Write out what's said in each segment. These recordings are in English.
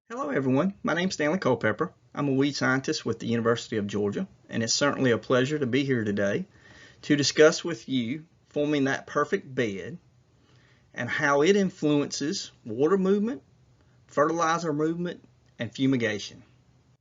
Hello everyone, my name is Stanley Culpepper. I'm a weed scientist with the University of Georgia, and it's certainly a pleasure to be here today to discuss with you forming that perfect bed and how it influences water movement, fertilizer movement, and fumigation.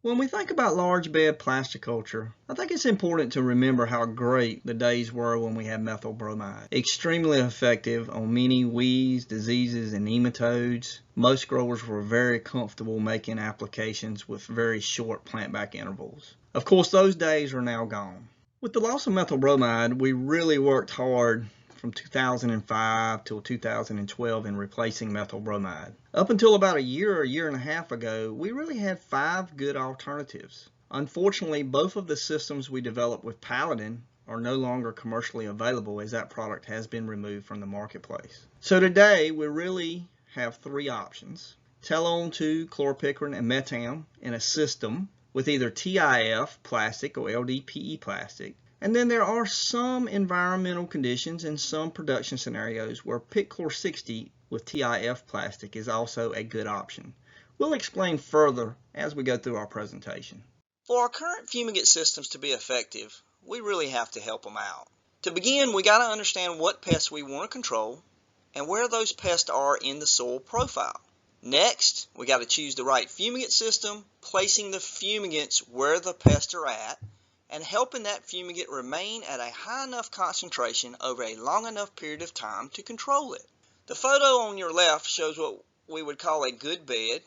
When we think about large bed plasticulture, I think it's important to remember how great the days were when we had methyl bromide. Extremely effective on many weeds, diseases, and nematodes. Most growers were very comfortable making applications with very short plant back intervals. Of course, those days are now gone. With the loss of methyl bromide, we really worked hard from 2005 till 2012 in replacing methyl bromide. Up until about a year and a half ago, we really had 5 good alternatives. Unfortunately, both of the systems we developed with Paladin are no longer commercially available as that product has been removed from the marketplace. So today we really have 3 options. Telon 2, chloropicrin, and methyl in a system with either TIF plastic or LDPE plastic. And then there are some environmental conditions and some production scenarios where Pichlor 60 with TIF plastic is also a good option. We'll explain further as we go through our presentation. For our current fumigate systems to be effective, we really have to help them out. To begin, we got to understand what pests we want to control and where those pests are in the soil profile. Next, we got to choose the right fumigate system, placing the fumigates where the pests are at, and helping that fumigate remain at a high enough concentration over a long enough period of time to control it. The photo on your left shows what we would call a good bed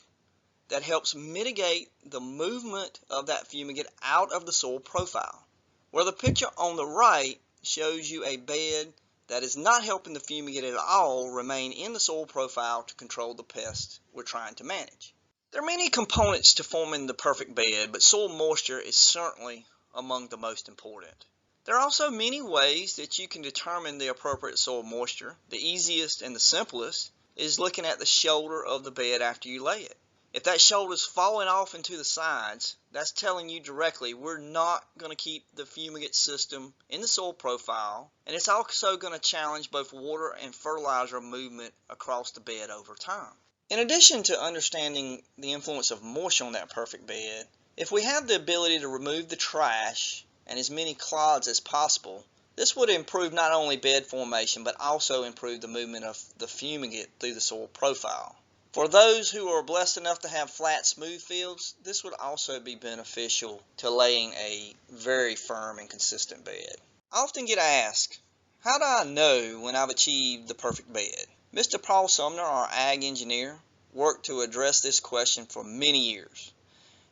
that helps mitigate the movement of that fumigate out of the soil profile, where the picture on the right shows you a bed that is not helping the fumigate at all remain in the soil profile to control the pests we're trying to manage. There are many components to forming the perfect bed, but soil moisture is certainly among the most important. There are also many ways that you can determine the appropriate soil moisture. The easiest and the simplest is looking at the shoulder of the bed after you lay it. If that shoulder is falling off into the sides, that's telling you directly we're not going to keep the fumigate system in the soil profile, and it's also going to challenge both water and fertilizer movement across the bed over time. In addition to understanding the influence of moisture on that perfect bed, if we have the ability to remove the trash and as many clods as possible, this would improve not only bed formation but also improve the movement of the fumigate through the soil profile. For those who are blessed enough to have flat, smooth fields, this would also be beneficial to laying a very firm and consistent bed. I often get asked, how do I know when I've achieved the perfect bed? Mr. Paul Sumner, our ag engineer, worked to address this question for many years.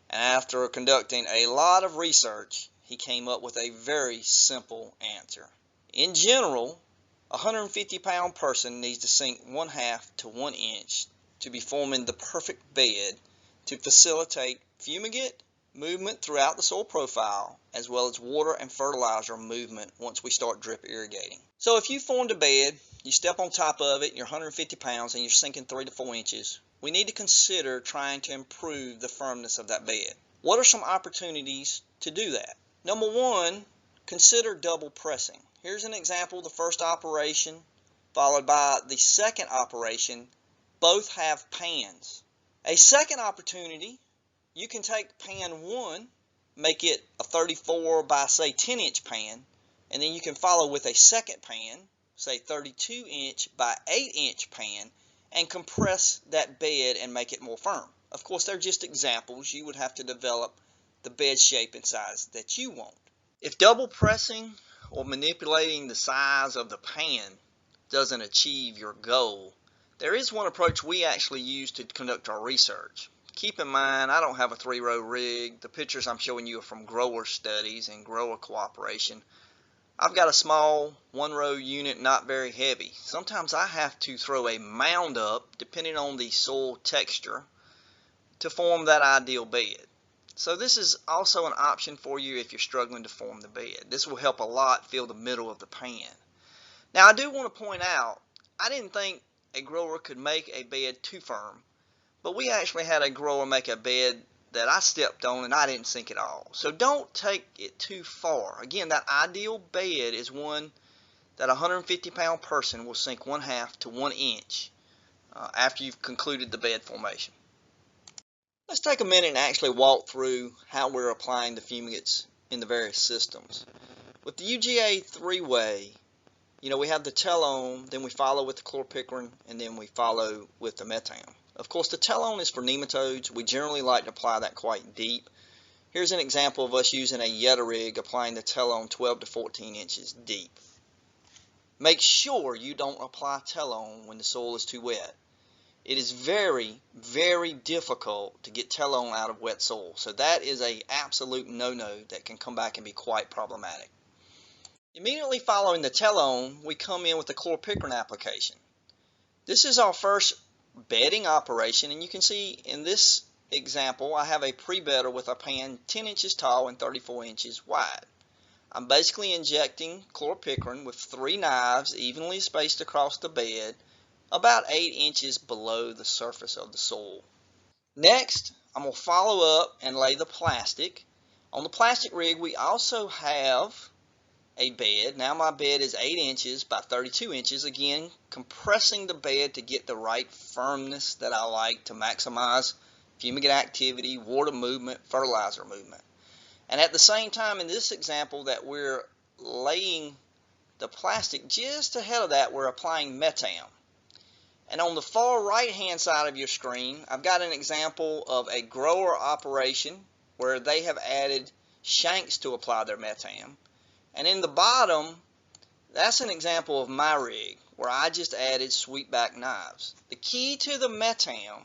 And after conducting a lot of research, he came up with a very simple answer. In general, a 150-pound person needs to sink 1/2 to 1 inch to be forming the perfect bed to facilitate fumigate movement throughout the soil profile, as well as water and fertilizer movement once we start drip irrigating. So if you formed a bed, you step on top of it, and you're 150 pounds and you're sinking 3 to 4 inches, we need to consider trying to improve the firmness of that bed. What are some opportunities to do that? Number 1, consider double pressing. Here's an example of the first operation followed by the second operation. Both have pans. A second opportunity, you can take pan 1, make it a 34 by say 10 inch pan, and then you can follow with a second pan, say 32 inch by 8 inch pan, and compress that bed and make it more firm. Of course, they're just examples. You would have to develop the bed shape and size that you want. If double pressing or manipulating the size of the pan doesn't achieve your goal, there is one approach we actually use to conduct our research. Keep in mind, I don't have a 3-row rig. The pictures I'm showing you are from grower studies and grower cooperation. I've got a small 1-row unit, not very heavy. Sometimes I have to throw a mound up, depending on the soil texture, to form that ideal bed. So this is also an option for you if you're struggling to form the bed. This will help a lot fill the middle of the pan. Now I do want to point out, I didn't think a grower could make a bed too firm, but we actually had a grower make a bed that I stepped on and I didn't sink at all. So don't take it too far. Again, that ideal bed is one that a 150-pound person will sink 1/2 to 1 inch after you've concluded the bed formation. Let's take a minute and actually walk through how we're applying the fumigates in the various systems. With the UGA three-way, we have the Telon, then we follow with the chloropicrin, and then we follow with the methyl. Of course, the Telon is for nematodes. We generally like to apply that quite deep. Here's an example of us using a Yetta rig applying the Telon 12 to 14 inches deep. Make sure you don't apply Telon when the soil is too wet. It is very, very difficult to get Telon out of wet soil. So that is an absolute no-no that can come back and be quite problematic. Immediately following the Telon, we come in with the chloropicrin application. This is our first bedding operation, and you can see in this example I have a pre-bedder with a pan 10 inches tall and 34 inches wide. I'm basically injecting chloropicrin with 3 knives evenly spaced across the bed, about 8 inches below the surface of the soil. Next, I'm going to follow up and lay the plastic. On the plastic rig, we also have a bed. Now my bed is 8 inches by 32 inches, again compressing the bed to get the right firmness that I like to maximize fumigate activity, water movement, fertilizer movement. And at the same time in this example that we're laying the plastic, just ahead of that we're applying methyl. And on the far right hand side of your screen, I've got an example of a grower operation where they have added shanks to apply their methyl. And in the bottom, that's an example of my rig where I just added sweetback knives. The key to the methyl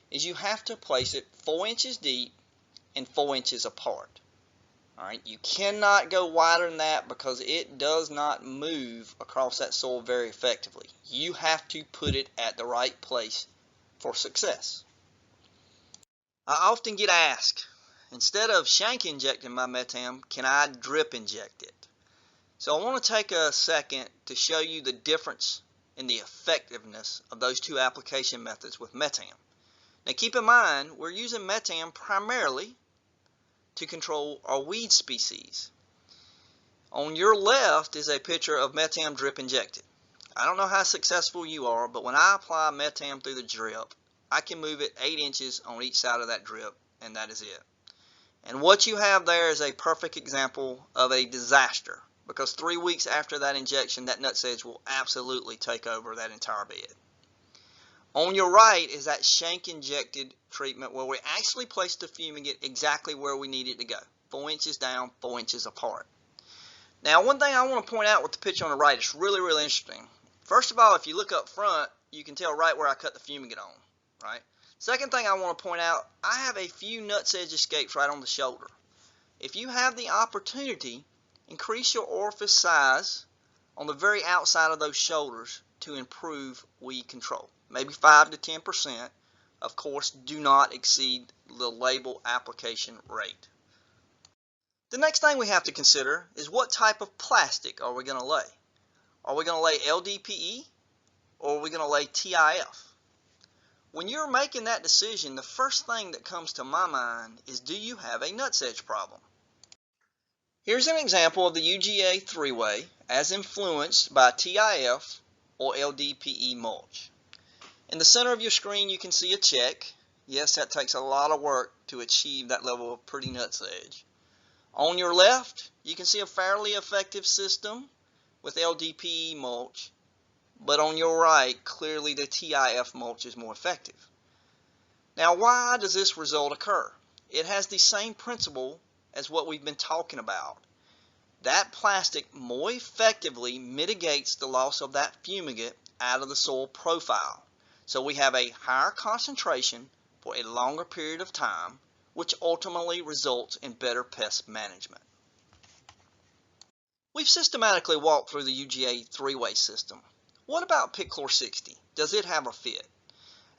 is you have to place it 4 inches deep and 4 inches apart. Alright, you cannot go wider than that because it does not move across that soil very effectively. You have to put it at the right place for success. I often get asked, instead of shank injecting my methyl, can I drip inject it? So I want to take a second to show you the difference in the effectiveness of those two application methods with methyl. Now keep in mind, we're using methyl primarily to control our weed species. On your left is a picture of methyl drip injected. I don't know how successful you are, but when I apply methyl through the drip, I can move it 8 inches on each side of that drip, and that is it. And what you have there is a perfect example of a disaster, because 3 weeks after that injection, that nutsedge will absolutely take over that entire bed. On your right is that shank injected treatment where we actually placed the fumigate exactly where we need it to go. 4 inches down, 4 inches apart. Now one thing I want to point out with the picture on the right is really, really interesting. First of all, if you look up front, you can tell right where I cut the fumigate on. Right? Second thing I want to point out, I have a few nutsedge escapes right on the shoulder. If you have the opportunity, increase your orifice size on the very outside of those shoulders to improve weed control. Maybe 5 to 10%. Of course, do not exceed the label application rate. The next thing we have to consider is what type of plastic are we going to lay? Are we going to lay LDPE or are we going to lay TIF? When you're making that decision, the first thing that comes to my mind is, do you have a nutsedge problem? Here's an example of the UGA three-way as influenced by TIF or LDPE mulch. In the center of your screen you can see a check. Yes, that takes a lot of work to achieve that level of pretty nutsedge. On your left you can see a fairly effective system with LDPE mulch, but on your right clearly the TIF mulch is more effective. Now why does this result occur? It has the same principle as what we've been talking about. That plastic more effectively mitigates the loss of that fumigate out of the soil profile. So we have a higher concentration for a longer period of time, which ultimately results in better pest management. We've systematically walked through the UGA three-way system. What about Pichlor 60? Does it have a fit?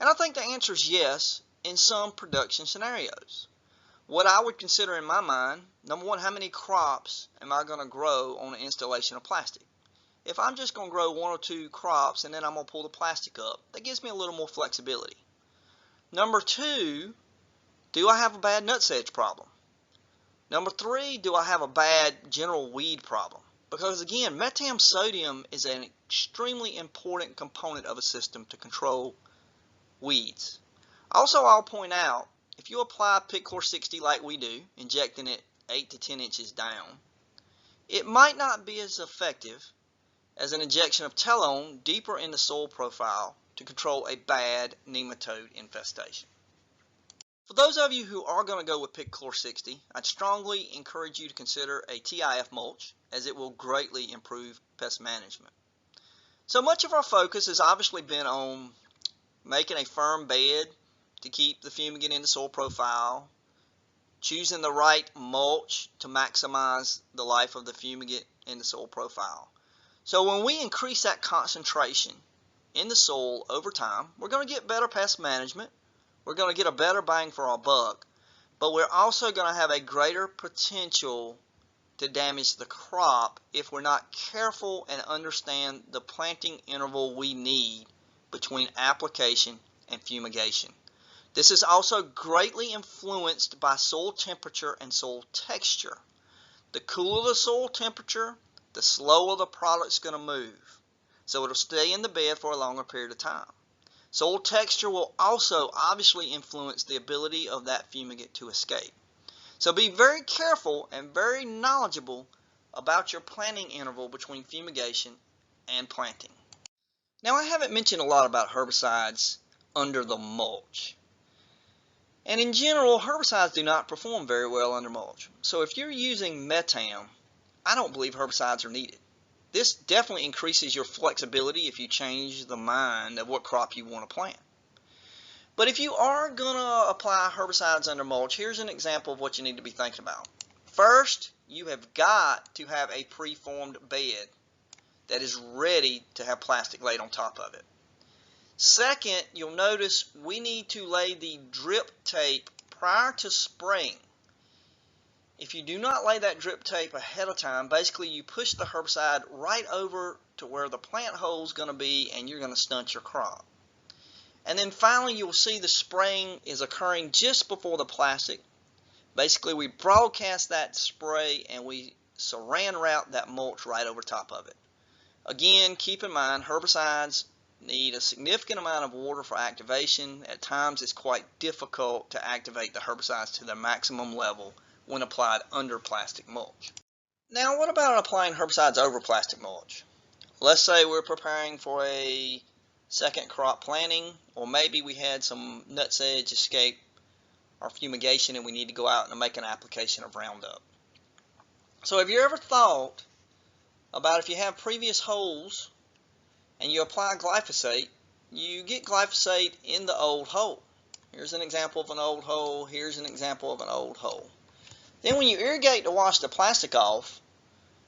And I think the answer is yes in some production scenarios. What I would consider in my mind, number one, how many crops am I going to grow on an installation of plastic? If I'm just going to grow 1 or 2 crops and then I'm going to pull the plastic up, that gives me a little more flexibility. Number 2, do I have a bad nutsedge problem? Number 3, do I have a bad general weed problem? Because again, methyl sodium is an extremely important component of a system to control weeds. Also, I'll point out, if if you apply Pichlor 60 like we do, injecting it 8 to 10 inches down, it might not be as effective as an injection of Telon deeper in the soil profile to control a bad nematode infestation. For those of you who are going to go with Pichlor 60, I'd strongly encourage you to consider a TIF mulch, as it will greatly improve pest management. So much of our focus has obviously been on making a firm bed to keep the fumigant in the soil profile, choosing the right mulch to maximize the life of the fumigant in the soil profile. So when we increase that concentration in the soil over time, we're going to get better pest management. We're going to get a better bang for our buck, but we're also going to have a greater potential to damage the crop if we're not careful and understand the planting interval we need between application and fumigation. This is also greatly influenced by soil temperature and soil texture. The cooler the soil temperature, the slower the product's going to move. So it'll stay in the bed for a longer period of time. Soil texture will also obviously influence the ability of that fumigant to escape. So be very careful and very knowledgeable about your planting interval between fumigation and planting. Now, I haven't mentioned a lot about herbicides under the mulch. And in general, herbicides do not perform very well under mulch. So if you're using metam, I don't believe herbicides are needed. This definitely increases your flexibility if you change the mind of what crop you want to plant. But if you are going to apply herbicides under mulch, here's an example of what you need to be thinking about. First, you have got to have a preformed bed that is ready to have plastic laid on top of it. Second, you'll notice we need to lay the drip tape prior to spraying. If you do not lay that drip tape ahead of time, basically you push the herbicide right over to where the plant hole is going to be, and you're going to stunt your crop. And then finally, you'll see the spraying is occurring just before the plastic. Basically, we broadcast that spray and we saran wrap that mulch right over top of it. Again, keep in mind, herbicides need a significant amount of water for activation. At times, it's quite difficult to activate the herbicides to their maximum level when applied under plastic mulch. Now, what about applying herbicides over plastic mulch? Let's say we're preparing for a second crop planting, or maybe we had some nutsedge escape our fumigation and we need to go out and make an application of Roundup. So have you ever thought about if you have previous holes and you apply glyphosate, you get glyphosate in the old hole. Here's an example of an old hole, here's an example of an old hole. Then when you irrigate to wash the plastic off,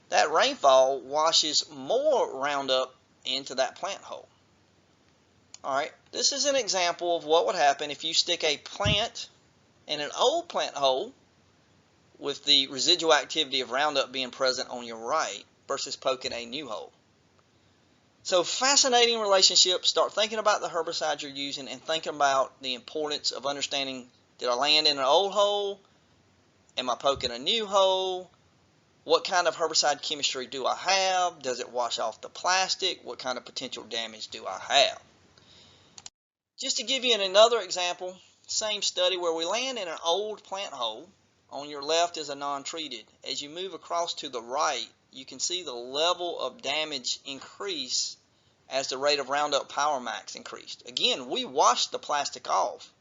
that rainfall washes more Roundup into that plant hole. Alright, this is an example of what would happen if you stick a plant in an old plant hole with the residual activity of Roundup being present on your right versus poking a new hole. So fascinating relationship. Start thinking about the herbicides you're using and thinking about the importance of understanding, did I land in an old hole? Am I poking a new hole? What kind of herbicide chemistry do I have? Does it wash off the plastic? What kind of potential damage do I have? Just to give you another example, same study where we land in an old plant hole. On your left is a non-treated. As you move across to the right, you can see the level of damage increase as the rate of Roundup Power Max increased. Again, we washed the plastic off.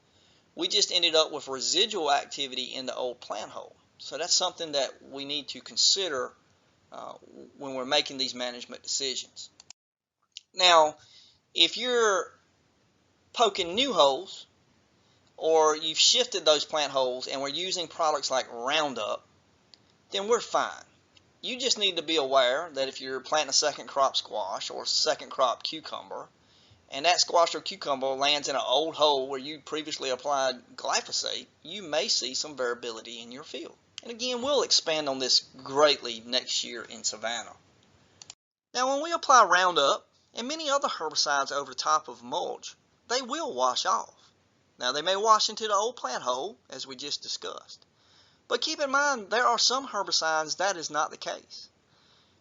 We just ended up with residual activity in the old plant hole. So that's something that we need to consider when we're making these management decisions. Now, if you're poking new holes, or you've shifted those plant holes and we're using products like Roundup, then we're fine. You just need to be aware that if you're planting a second crop squash or second crop cucumber, and that squash or cucumber lands in an old hole where you previously applied glyphosate, you may see some variability in your field. And again, we'll expand on this greatly next year in Savannah. Now, when we apply Roundup and many other herbicides over the top of mulch, they will wash off. Now, they may wash into the old plant hole, as we just discussed. But keep in mind, there are some herbicides that is not the case.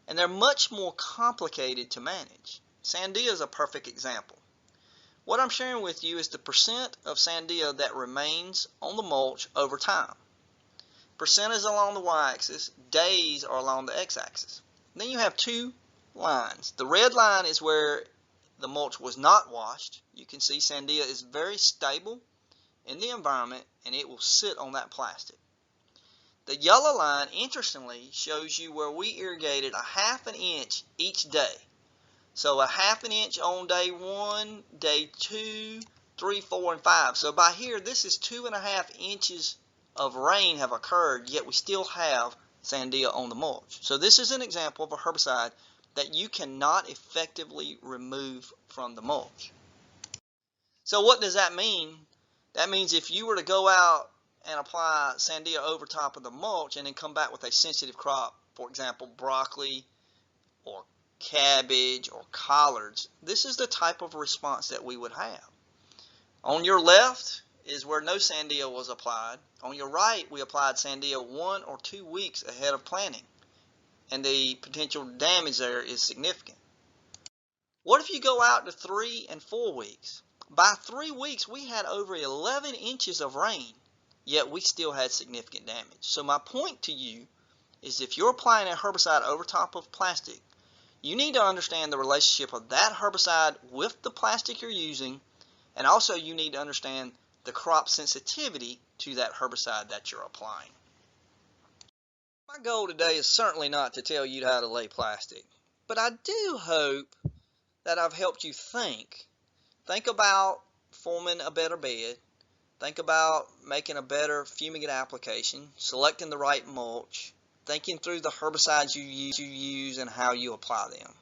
And they're much more complicated to manage. Sandia is a perfect example. What I'm sharing with you is the percent of sandia that remains on the mulch over time. Percent is along the y-axis, days are along the x-axis. Then you have two lines. The red line is where the mulch was not washed. You can see sandia is very stable in the environment and it will sit on that plastic. The yellow line, interestingly, shows you where we irrigated a ½ an inch each day. So a ½ an inch on day 1, day 2, 3, 4, and 5. So by here, this is 2½ inches of rain have occurred, yet we still have sandia on the mulch. So this is an example of a herbicide that you cannot effectively remove from the mulch. So what does that mean? That means if you were to go out and apply sandia over top of the mulch and then come back with a sensitive crop, for example, broccoli or cabbage or collards, this is the type of response that we would have. On your left is where no sandia was applied. On your right, we applied sandia 1 or 2 weeks ahead of planting, and the potential damage there is significant. What if you go out to 3 and 4 weeks? By 3 weeks, we had over 11 inches of rain, yet we still had significant damage. So my point to you is if you're applying a herbicide over top of plastic, you need to understand the relationship of that herbicide with the plastic you're using, and also you need to understand the crop sensitivity to that herbicide that you're applying. My goal today is certainly not to tell you how to lay plastic, but I do hope that I've helped you think. Think about forming a better bed. Think about making a better fumigate application, selecting the right mulch, thinking through the herbicides you use and how you apply them.